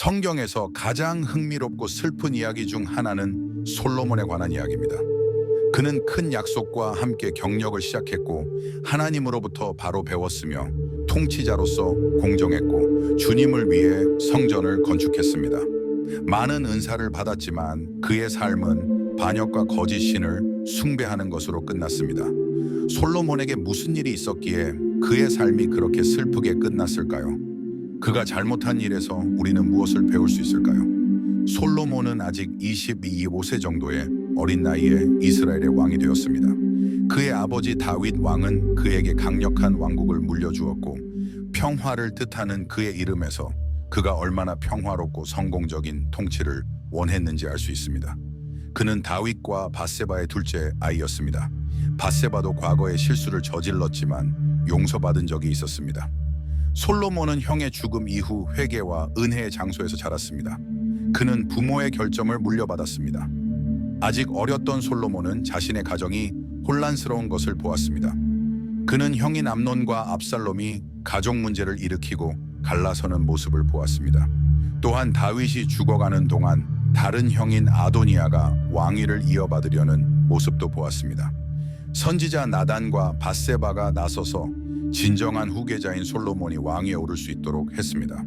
성경에서 가장 흥미롭고 슬픈 이야기 중 하나는 솔로몬에 관한 이야기입니다. 그는 큰 약속과 함께 경력을 시작했고 하나님으로부터 바로 배웠으며 통치자로서 공정했고 주님을 위해 성전을 건축했습니다. 많은 은사를 받았지만 그의 삶은 반역과 거짓 신을 숭배하는 것으로 끝났습니다. 솔로몬에게 무슨 일이 있었기에 그의 삶이 그렇게 슬프게 끝났을까요? 그가 잘못한 일에서 우리는 무엇을 배울 수 있을까요? 솔로몬은 아직 25세 정도의 어린 나이에 이스라엘의 왕이 되었습니다. 그의 아버지 다윗 왕은 그에게 강력한 왕국을 물려주었고 평화를 뜻하는 그의 이름에서 그가 얼마나 평화롭고 성공적인 통치를 원했는지 알 수 있습니다. 그는 다윗과 밧세바의 둘째 아이였습니다. 밧세바도 과거에 실수를 저질렀지만 용서받은 적이 있었습니다. 솔로몬은 형의 죽음 이후 회개와 은혜의 장소에서 자랐습니다. 그는 부모의 결점을 물려받았습니다. 아직 어렸던 솔로몬은 자신의 가정이 혼란스러운 것을 보았습니다. 그는 형인 암논과 압살롬이 가족 문제를 일으키고 갈라서는 모습을 보았습니다. 또한 다윗이 죽어가는 동안 다른 형인 아도니아가 왕위를 이어받으려는 모습도 보았습니다. 선지자 나단과 밧세바가 나서서 진정한 후계자인 솔로몬이 왕위에 오를 수 있도록 했습니다.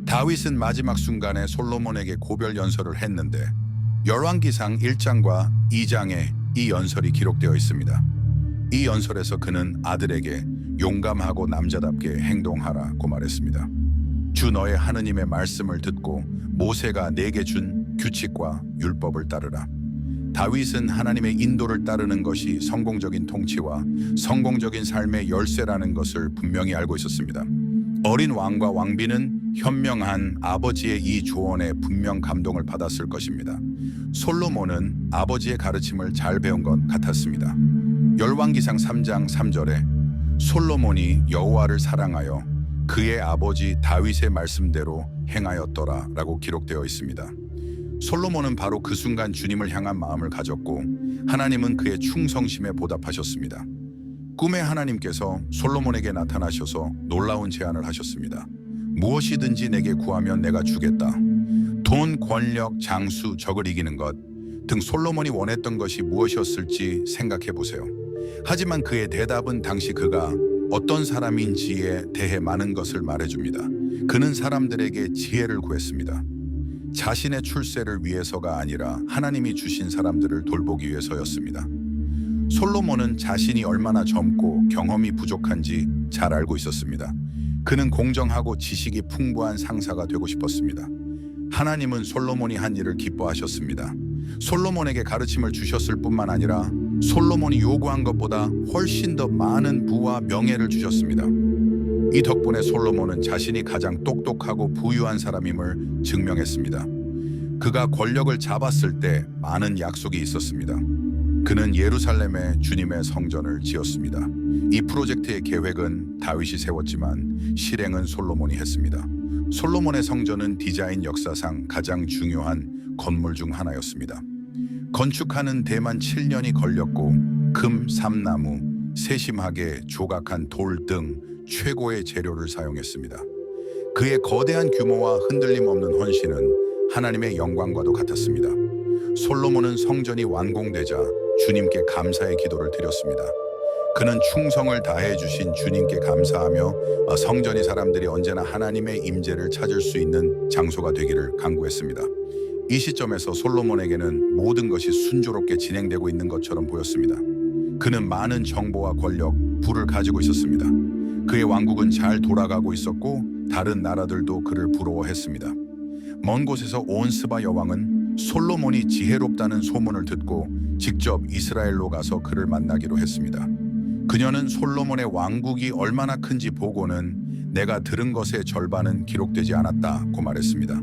다윗은 마지막 순간에 솔로몬에게 고별 연설을 했는데 열왕기상 1장과 2장에 이 연설이 기록되어 있습니다. 이 연설에서 그는 아들에게 용감하고 남자답게 행동하라고 말했습니다. 주 너의 하느님의 말씀을 듣고 모세가 내게 준 규칙과 율법을 따르라. 다윗은 하나님의 인도를 따르는 것이 성공적인 통치와 성공적인 삶의 열쇠라는 것을 분명히 알고 있었습니다. 어린 왕과 왕비는 현명한 아버지의 이 조언에 분명 감동을 받았을 것입니다. 솔로몬은 아버지의 가르침을 잘 배운 것 같았습니다. 열왕기상 3장 3절에 솔로몬이 여호와를 사랑하여 그의 아버지 다윗의 말씀대로 행하였더라 라고 기록되어 있습니다. 솔로몬은 바로 그 순간 주님을 향한 마음을 가졌고 하나님은 그의 충성심에 보답하셨습니다. 꿈에 하나님께서 솔로몬에게 나타나셔서 놀라운 제안을 하셨습니다. 무엇이든지 내게 구하면 내가 주겠다. 돈, 권력, 장수, 적을 이기는 것 등 솔로몬이 원했던 것이 무엇이었을지 생각해 보세요. 하지만 그의 대답은 당시 그가 어떤 사람인지에 대해 많은 것을 말해줍니다. 그는 사람들에게 지혜를 구했습니다. 자신의 출세를 위해서가 아니라 하나님이 주신 사람들을 돌보기 위해서였습니다. 솔로몬은 자신이 얼마나 젊고 경험이 부족한지 잘 알고 있었습니다. 그는 공정하고 지식이 풍부한 상사가 되고 싶었습니다. 하나님은 솔로몬이 한 일을 기뻐하셨습니다. 솔로몬에게 가르침을 주셨을 뿐만 아니라 솔로몬이 요구한 것보다 훨씬 더 많은 부와 명예를 주셨습니다. 이 덕분에 솔로몬은 자신이 가장 똑똑하고 부유한 사람임을 증명했습니다. 그가 권력을 잡았을 때 많은 약속이 있었습니다. 그는 예루살렘에 주님의 성전을 지었습니다. 이 프로젝트의 계획은 다윗이 세웠지만 실행은 솔로몬이 했습니다. 솔로몬의 성전은 디자인 역사상 가장 중요한 건물 중 하나였습니다. 건축하는 데만 7년이 걸렸고 금, 삼나무, 세심하게 조각한 돌 등 최고의 재료를 사용했습니다. 그의 거대한 규모와 흔들림 없는 헌신은 하나님의 영광과도 같았습니다. 솔로몬은 성전이 완공되자 주님께 감사의 기도를 드렸습니다. 그는 충성을 다해 주신 주님께 감사하며 성전이 사람들이 언제나 하나님의 임재를 찾을 수 있는 장소가 되기를 간구했습니다. 이 시점에서 솔로몬에게는 모든 것이 순조롭게 진행되고 있는 것처럼 보였습니다. 그는 많은 정보와 권력, 부를 가지고 있었습니다. 그의 왕국은 잘 돌아가고 있었고 다른 나라들도 그를 부러워했습니다. 먼 곳에서 온 스바 여왕은 솔로몬이 지혜롭다는 소문을 듣고 직접 이스라엘로 가서 그를 만나기로 했습니다. 그녀는 솔로몬의 왕국이 얼마나 큰지 보고는 내가 들은 것의 절반은 기록되지 않았다고 말했습니다.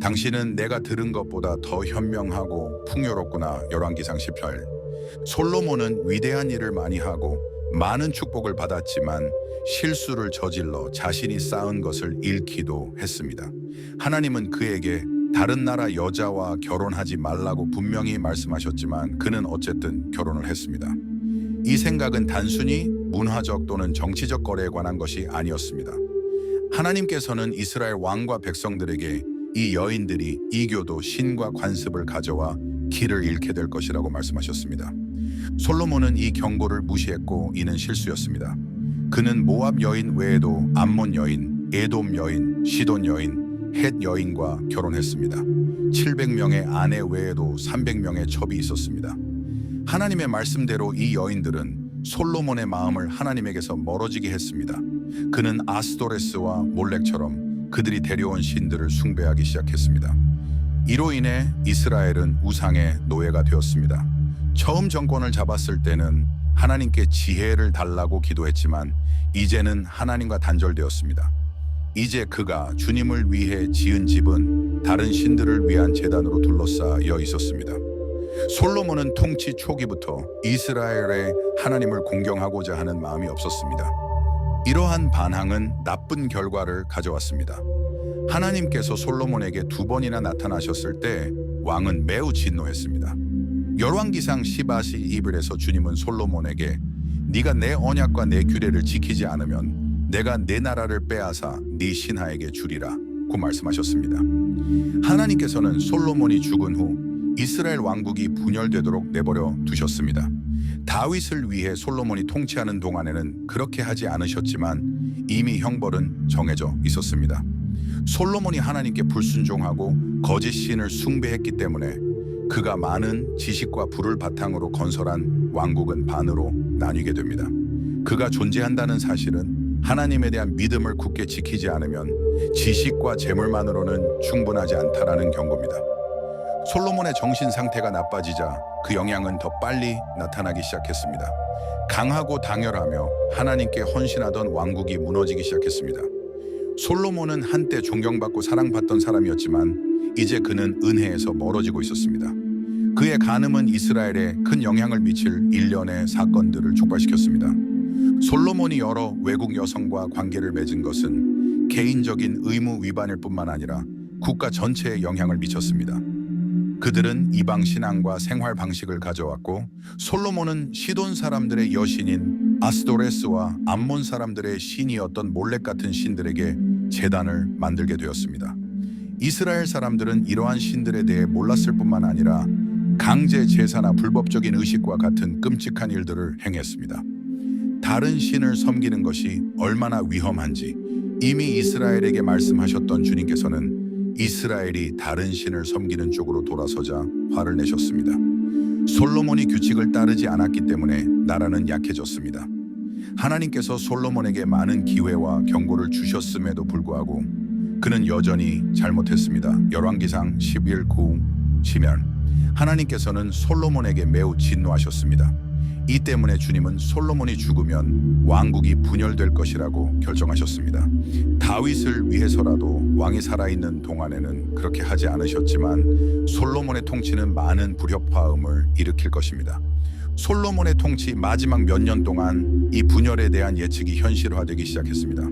당신은 내가 들은 것보다 더 현명하고 풍요롭구나. 열왕기상 18. 솔로몬은 위대한 일을 많이 하고 많은 축복을 받았지만 실수를 저질러 자신이 쌓은 것을 잃기도 했습니다. 하나님은 그에게 다른 나라 여자와 결혼하지 말라고 분명히 말씀하셨지만 그는 어쨌든 결혼을 했습니다. 이 생각은 단순히 문화적 또는 정치적 거래에 관한 것이 아니었습니다. 하나님께서는 이스라엘 왕과 백성들에게 이 여인들이 이교도 신과 관습을 가져와 길을 잃게 될 것이라고 말씀하셨습니다. 솔로몬은 이 경고를 무시했고 이는 실수였습니다. 그는 모압 여인 외에도 암몬 여인, 에돔 여인, 시돈 여인, 헷 여인과 결혼했습니다. 700명의 아내 외에도 300명의 첩이 있었습니다. 하나님의 말씀대로 이 여인들은 솔로몬의 마음을 하나님에게서 멀어지게 했습니다. 그는 아스도레스와 몰렉처럼 그들이 데려온 신들을 숭배하기 시작했습니다. 이로 인해 이스라엘은 우상의 노예가 되었습니다. 처음 정권을 잡았을 때는 하나님께 지혜를 달라고 기도했지만 이제는 하나님과 단절되었습니다. 이제 그가 주님을 위해 지은 집은 다른 신들을 위한 제단으로 둘러싸여 있었습니다. 솔로몬은 통치 초기부터 이스라엘의 하나님을 공경하고자 하는 마음이 없었습니다. 이러한 반항은 나쁜 결과를 가져왔습니다. 하나님께서 솔로몬에게 2번이나 나타나셨을 때 왕은 매우 진노했습니다. 열왕기상 14시1에서 주님은 솔로몬에게 네가 내 언약과 내 규례를 지키지 않으면 내가 내 나라를 빼앗아 네 신하에게 주리라 고 말씀하셨습니다. 하나님께서는 솔로몬이 죽은 후 이스라엘 왕국이 분열되도록 내버려 두셨습니다. 다윗을 위해 솔로몬이 통치하는 동안에는 그렇게 하지 않으셨지만 이미 형벌은 정해져 있었습니다. 솔로몬이 하나님께 불순종하고 거짓 신을 숭배했기 때문에 그가 많은 지식과 부를 바탕으로 건설한 왕국은 반으로 나뉘게 됩니다. 그가 존재한다는 사실은 하나님에 대한 믿음을 굳게 지키지 않으면 지식과 재물만으로는 충분하지 않다라는 경고입니다. 솔로몬의 정신 상태가 나빠지자 그 영향은 더 빨리 나타나기 시작했습니다. 강하고 당열하며 하나님께 헌신하던 왕국이 무너지기 시작했습니다. 솔로몬은 한때 존경받고 사랑받던 사람이었지만 이제 그는 은혜에서 멀어지고 있었습니다. 그의 간음은 이스라엘에 큰 영향을 미칠 일련의 사건들을 촉발시켰습니다. 솔로몬이 여러 외국 여성과 관계를 맺은 것은 개인적인 의무 위반일 뿐만 아니라 국가 전체에 영향을 미쳤습니다. 그들은 이방 신앙과 생활 방식을 가져왔고 솔로몬은 시돈 사람들의 여신인 아스도레스와 암몬 사람들의 신이었던 몰렉 같은 신들에게 제단을 만들게 되었습니다. 이스라엘 사람들은 이러한 신들에 대해 몰랐을 뿐만 아니라 강제 제사나 불법적인 의식과 같은 끔찍한 일들을 행했습니다. 다른 신을 섬기는 것이 얼마나 위험한지 이미 이스라엘에게 말씀하셨던 주님께서는 이스라엘이 다른 신을 섬기는 쪽으로 돌아서자 화를 내셨습니다. 솔로몬이 규칙을 따르지 않았기 때문에 나라는 약해졌습니다. 하나님께서 솔로몬에게 많은 기회와 경고를 주셨음에도 불구하고 그는 여전히 잘못했습니다. 열왕기상 11:9 치면 하나님께서는 솔로몬에게 매우 진노하셨습니다. 이 때문에 주님은 솔로몬이 죽으면 왕국이 분열될 것이라고 결정하셨습니다. 다윗을 위해서라도 왕이 살아있는 동안에는 그렇게 하지 않으셨지만 솔로몬의 통치는 많은 불협화음을 일으킬 것입니다. 솔로몬의 통치 마지막 몇 년 동안 이 분열에 대한 예측이 현실화되기 시작했습니다.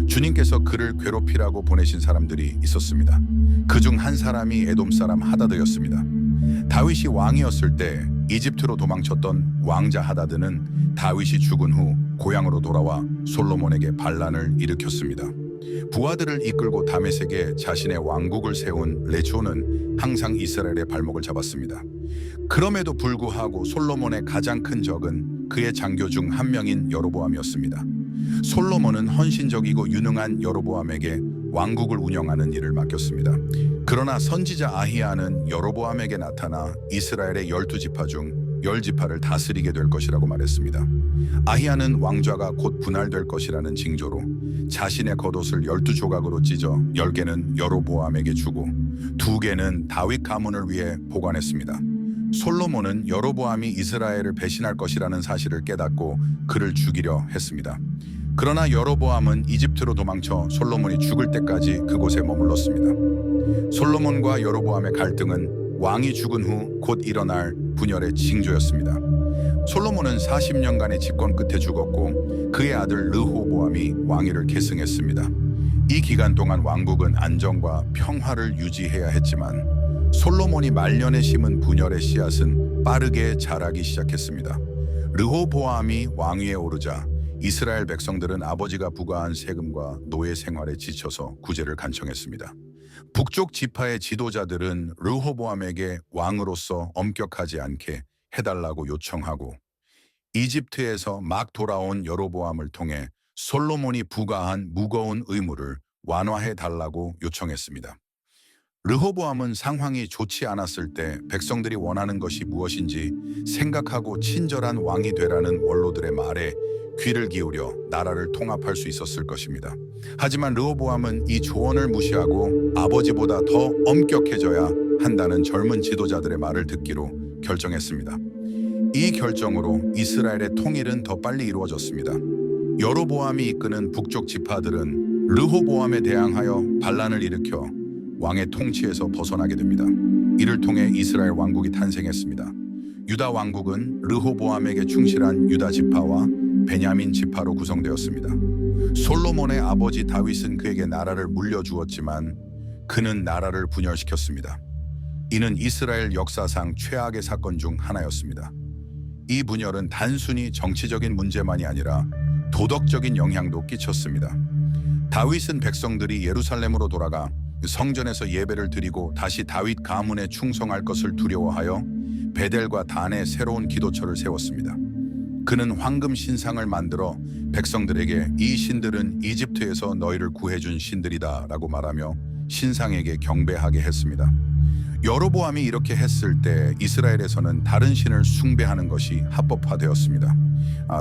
주님께서 그를 괴롭히라고 보내신 사람들이 있었습니다. 그중 한 사람이 에돔 사람 하다드였습니다. 다윗이 왕이었을 때 이집트로 도망쳤던 왕자 하다드는 다윗이 죽은 후 고향으로 돌아와 솔로몬에게 반란을 일으켰습니다. 부하들을 이끌고 다메섹에 자신의 왕국을 세운 레초는 항상 이스라엘의 발목을 잡았습니다. 그럼에도 불구하고 솔로몬의 가장 큰 적은 그의 장교 중 한 명인 여로보암이었습니다. 솔로몬은 헌신적이고 유능한 여로보암에게 왕국을 운영하는 일을 맡겼습니다. 그러나 선지자 아히야는 여로보암에게 나타나 이스라엘의 12지파 중 10지파를 다스리게 될 것이라고 말했습니다. 아히야는 왕좌가 곧 분할될 것이라는 징조로 자신의 겉옷을 12조각으로 찢어 10개는 여로보암에게 주고 2개는 다윗 가문을 위해 보관했습니다. 솔로몬은 여로보암이 이스라엘을 배신할 것이라는 사실을 깨닫고 그를 죽이려 했습니다. 그러나 여로보암은 이집트로 도망쳐 솔로몬이 죽을 때까지 그곳에 머물렀습니다. 솔로몬과 여로보암의 갈등은 왕이 죽은 후 곧 일어날 분열의 징조였습니다. 솔로몬은 40년간의 집권 끝에 죽었고 그의 아들 르호보암이 왕위를 계승했습니다. 이 기간 동안 왕국은 안정과 평화를 유지해야 했지만 솔로몬이 말년에 심은 분열의 씨앗은 빠르게 자라기 시작했습니다. 르호보암이 왕위에 오르자 이스라엘 백성들은 아버지가 부과한 세금과 노예 생활에 지쳐서 구제를 간청했습니다. 북쪽 지파의 지도자들은 르호보암에게 왕으로서 엄격하지 않게 해달라고 요청하고 이집트에서 막 돌아온 여로보암을 통해 솔로몬이 부과한 무거운 의무를 완화해 달라고 요청했습니다. 르호보암은 상황이 좋지 않았을 때 백성들이 원하는 것이 무엇인지 생각하고 친절한 왕이 되라는 원로들의 말에 귀를 기울여 나라를 통합할 수 있었을 것입니다. 하지만 르호보암은 이 조언을 무시하고 아버지보다 더 엄격해져야 한다는 젊은 지도자들의 말을 듣기로 결정했습니다. 이 결정으로 이스라엘의 통일은 더 빨리 이루어졌습니다. 여로보암이 이끄는 북쪽 지파들은 르호보암에 대항하여 반란을 일으켜 왕의 통치에서 벗어나게 됩니다. 이를 통해 이스라엘 왕국이 탄생했습니다. 유다 왕국은 르호보암에게 충실한 유다 지파와 베냐민 지파로 구성되었습니다. 솔로몬의 아버지 다윗은 그에게 나라를 물려주었지만 그는 나라를 분열시켰습니다. 이는 이스라엘 역사상 최악의 사건 중 하나였습니다. 이 분열은 단순히 정치적인 문제만이 아니라 도덕적인 영향도 끼쳤습니다. 다윗은 백성들이 예루살렘으로 돌아가 성전에서 예배를 드리고 다시 다윗 가문에 충성할 것을 두려워하여 베델과 단에 새로운 기도처를 세웠습니다. 그는 황금 신상을 만들어 백성들에게 이 신들은 이집트에서 너희를 구해준 신들이다 라고 말하며 신상에게 경배하게 했습니다. 여로보암이 이렇게 했을 때 이스라엘에서는 다른 신을 숭배하는 것이 합법화되었습니다.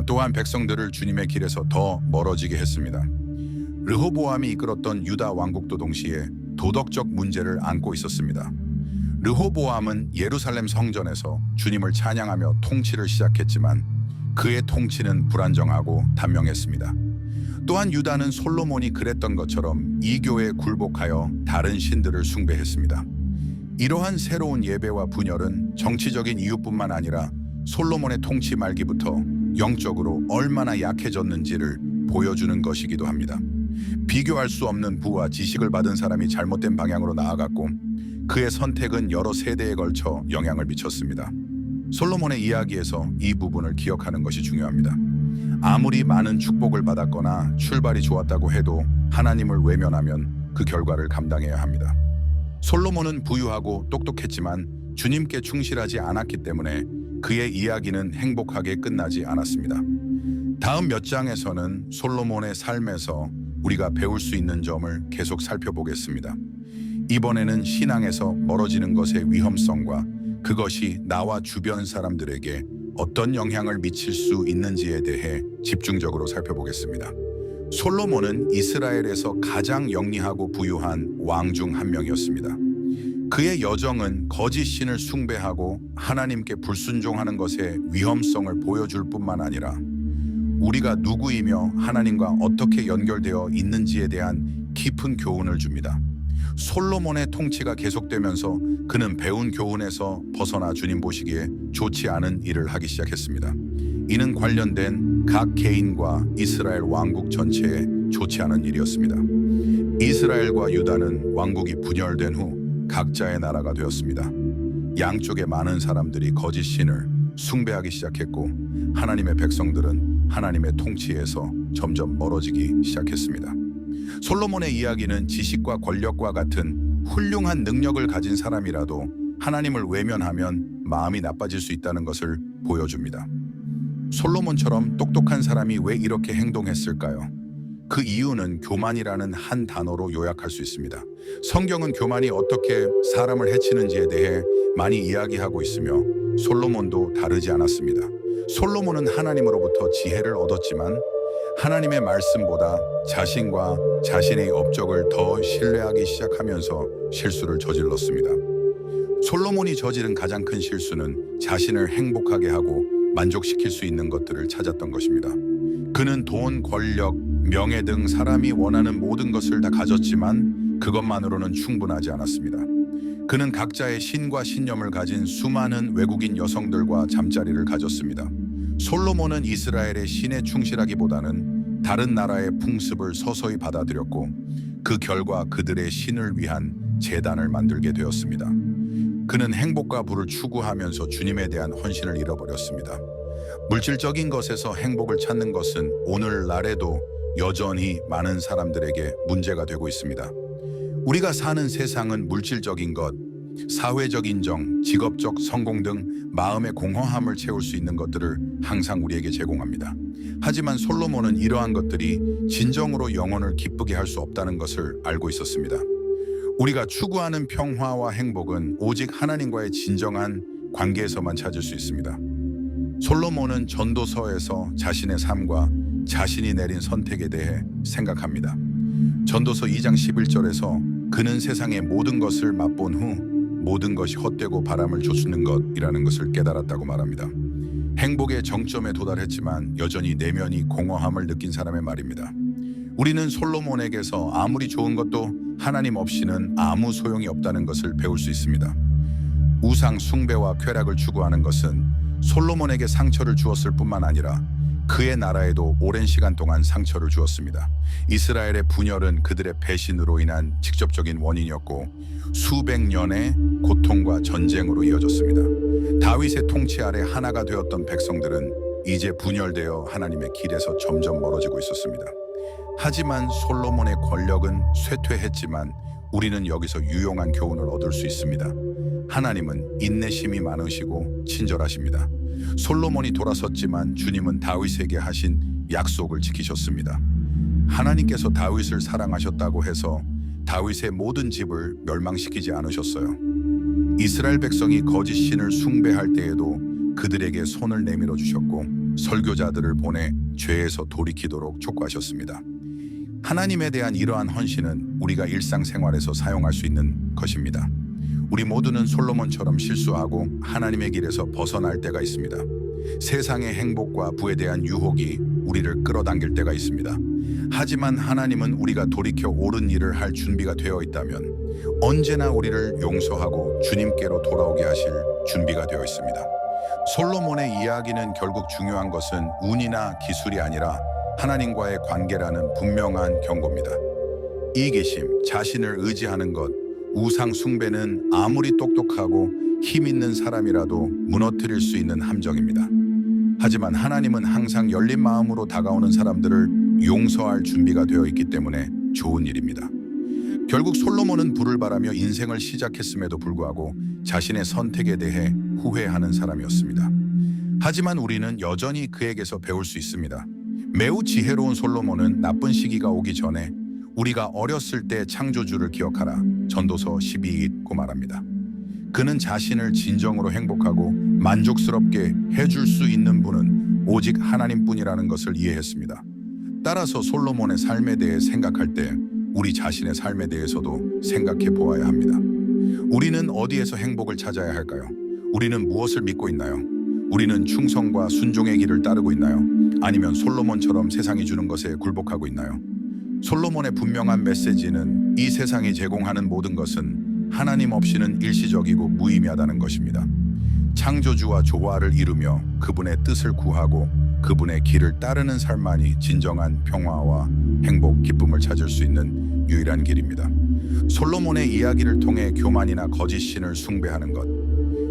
또한 백성들을 주님의 길에서 더 멀어지게 했습니다. 르호보암이 이끌었던 유다 왕국도 동시에 도덕적 문제를 안고 있었습니다. 르호보암은 예루살렘 성전에서 주님을 찬양하며 통치를 시작했지만 그의 통치는 불안정하고 단명했습니다. 또한 유다는 솔로몬이 그랬던 것처럼 이교에 굴복하여 다른 신들을 숭배했습니다. 이러한 새로운 예배와 분열은 정치적인 이유뿐만 아니라 솔로몬의 통치 말기부터 영적으로 얼마나 약해졌는지를 보여주는 것이기도 합니다. 비교할 수 없는 부와 지식을 받은 사람이 잘못된 방향으로 나아갔고 그의 선택은 여러 세대에 걸쳐 영향을 미쳤습니다. 솔로몬의 이야기에서 이 부분을 기억하는 것이 중요합니다. 아무리 많은 축복을 받았거나 출발이 좋았다고 해도 하나님을 외면하면 그 결과를 감당해야 합니다. 솔로몬은 부유하고 똑똑했지만 주님께 충실하지 않았기 때문에 그의 이야기는 행복하게 끝나지 않았습니다. 다음 몇 장에서는 솔로몬의 삶에서 우리가 배울 수 있는 점을 계속 살펴보겠습니다. 이번에는 신앙에서 멀어지는 것의 위험성과 그것이 나와 주변 사람들에게 어떤 영향을 미칠 수 있는지에 대해 집중적으로 살펴보겠습니다. 솔로몬은 이스라엘에서 가장 영리하고 부유한 왕 중 한 명이었습니다. 그의 여정은 거짓 신을 숭배하고 하나님께 불순종하는 것의 위험성을 보여줄 뿐만 아니라 우리가 누구이며 하나님과 어떻게 연결되어 있는지에 대한 깊은 교훈을 줍니다. 솔로몬의 통치가 계속되면서 그는 배운 교훈에서 벗어나 주님 보시기에 좋지 않은 일을 하기 시작했습니다. 이는 관련된 각 개인과 이스라엘 왕국 전체에 좋지 않은 일이었습니다. 이스라엘과 유다는 왕국이 분열된 후 각자의 나라가 되었습니다. 양쪽의 많은 사람들이 거짓 신을 숭배하기 시작했고 하나님의 백성들은 하나님의 통치에서 점점 멀어지기 시작했습니다. 솔로몬의 이야기는 지식과 권력과 같은 훌륭한 능력을 가진 사람이라도 하나님을 외면하면 마음이 나빠질 수 있다는 것을 보여줍니다. 솔로몬처럼 똑똑한 사람이 왜 이렇게 행동했을까요? 그 이유는 교만이라는 한 단어로 요약할 수 있습니다. 성경은 교만이 어떻게 사람을 해치는지에 대해 많이 이야기하고 있으며 솔로몬도 다르지 않았습니다. 솔로몬은 하나님으로부터 지혜를 얻었지만 하나님의 말씀보다 자신과 자신의 업적을 더 신뢰하기 시작하면서 실수를 저질렀습니다. 솔로몬이 저지른 가장 큰 실수는 자신을 행복하게 하고 만족시킬 수 있는 것들을 찾았던 것입니다. 그는 돈, 권력, 명예 등 사람이 원하는 모든 것을 다 가졌지만 그것만으로는 충분하지 않았습니다. 그는 각자의 신과 신념을 가진 수많은 외국인 여성들과 잠자리를 가졌습니다. 솔로몬은 이스라엘의 신에 충실하기보다는 다른 나라의 풍습을 서서히 받아들였고 그 결과 그들의 신을 위한 제단을 만들게 되었습니다. 그는 행복과 부를 추구하면서 주님에 대한 헌신을 잃어버렸습니다. 물질적인 것에서 행복을 찾는 것은 오늘날에도 여전히 많은 사람들에게 문제가 되고 있습니다. 우리가 사는 세상은 물질적인 것, 사회적 인정, 직업적 성공 등 마음의 공허함을 채울 수 있는 것들을 항상 우리에게 제공합니다. 하지만 솔로몬은 이러한 것들이 진정으로 영혼을 기쁘게 할 수 없다는 것을 알고 있었습니다. 우리가 추구하는 평화와 행복은 오직 하나님과의 진정한 관계에서만 찾을 수 있습니다. 솔로몬은 전도서에서 자신의 삶과 자신이 내린 선택에 대해 생각합니다. 전도서 2장 11절에서 그는 세상의 모든 것을 맛본 후 모든 것이 헛되고 바람을 쫓는 것이라는 것을 깨달았다고 말합니다. 행복의 정점에 도달했지만 여전히 내면이 공허함을 느낀 사람의 말입니다. 우리는 솔로몬에게서 아무리 좋은 것도 하나님 없이는 아무 소용이 없다는 것을 배울 수 있습니다. 우상 숭배와 쾌락을 추구하는 것은 솔로몬에게 상처를 주었을 뿐만 아니라 그의 나라에도 오랜 시간 동안 상처를 주었습니다. 이스라엘의 분열은 그들의 배신으로 인한 직접적인 원인이었고 수백 년의 고통과 전쟁으로 이어졌습니다. 다윗의 통치 아래 하나가 되었던 백성들은 이제 분열되어 하나님의 길에서 점점 멀어지고 있었습니다. 하지만 솔로몬의 권력은 쇠퇴했지만 우리는 여기서 유용한 교훈을 얻을 수 있습니다. 하나님은 인내심이 많으시고 친절하십니다. 솔로몬이 돌아섰지만 주님은 다윗에게 하신 약속을 지키셨습니다. 하나님께서 다윗을 사랑하셨다고 해서 다윗의 모든 집을 멸망시키지 않으셨어요. 이스라엘 백성이 거짓 신을 숭배할 때에도 그들에게 손을 내밀어 주셨고 설교자들을 보내 죄에서 돌이키도록 촉구하셨습니다. 하나님에 대한 이러한 헌신은 우리가 일상생활에서 사용할 수 있는 것입니다. 우리 모두는 솔로몬처럼 실수하고 하나님의 길에서 벗어날 때가 있습니다. 세상의 행복과 부에 대한 유혹이 우리를 끌어당길 때가 있습니다. 하지만 하나님은 우리가 돌이켜 옳은 일을 할 준비가 되어 있다면 언제나 우리를 용서하고 주님께로 돌아오게 하실 준비가 되어 있습니다. 솔로몬의 이야기는 결국 중요한 것은 운이나 기술이 아니라 하나님과의 관계라는 분명한 경고입니다. 이기심, 자신을 의지하는 것, 우상 숭배는 아무리 똑똑하고 힘 있는 사람이라도 무너뜨릴 수 있는 함정입니다. 하지만 하나님은 항상 열린 마음으로 다가오는 사람들을 용서할 준비가 되어 있기 때문에 좋은 일입니다. 결국 솔로몬은 부를 바라며 인생을 시작했음에도 불구하고 자신의 선택에 대해 후회하는 사람이었습니다. 하지만 우리는 여전히 그에게서 배울 수 있습니다. 매우 지혜로운 솔로몬은 나쁜 시기가 오기 전에 우리가 어렸을 때 창조주를 기억하라 전도서 12고 말합니다. 그는 자신을 진정으로 행복하고 만족스럽게 해줄 수 있는 분은 오직 하나님뿐이라는 것을 이해했습니다. 따라서 솔로몬의 삶에 대해 생각할 때 우리 자신의 삶에 대해서도 생각해 보아야 합니다. 우리는 어디에서 행복을 찾아야 할까요? 우리는 무엇을 믿고 있나요? 우리는 충성과 순종의 길을 따르고 있나요? 아니면 솔로몬처럼 세상이 주는 것에 굴복하고 있나요? 솔로몬의 분명한 메시지는 이 세상이 제공하는 모든 것은 하나님 없이는 일시적이고 무의미하다는 것입니다. 창조주와 조화를 이루며 그분의 뜻을 구하고 그분의 길을 따르는 삶만이 진정한 평화와 행복, 기쁨을 찾을 수 있는 유일한 길입니다. 솔로몬의 이야기를 통해 교만이나 거짓 신을 숭배하는 것,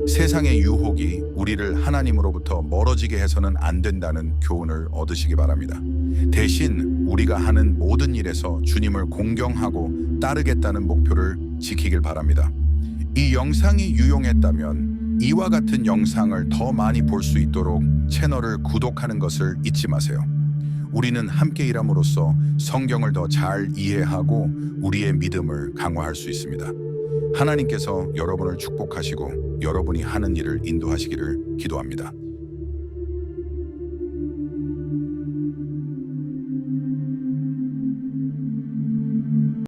세상의 유혹이 우리를 하나님으로부터 멀어지게 해서는 안 된다는 교훈을 얻으시기 바랍니다. 대신 우리가 하는 모든 일에서 주님을 공경하고 따르겠다는 목표를 지키길 바랍니다. 이 영상이 유용했다면 이와 같은 영상을 더 많이 볼 수 있도록 채널을 구독하는 것을 잊지 마세요. 우리는 함께 일함으로써 성경을 더 잘 이해하고 우리의 믿음을 강화할 수 있습니다. 하나님께서 여러분을 축복하시고 여러분이 하는 일을 인도하시기를 기도합니다.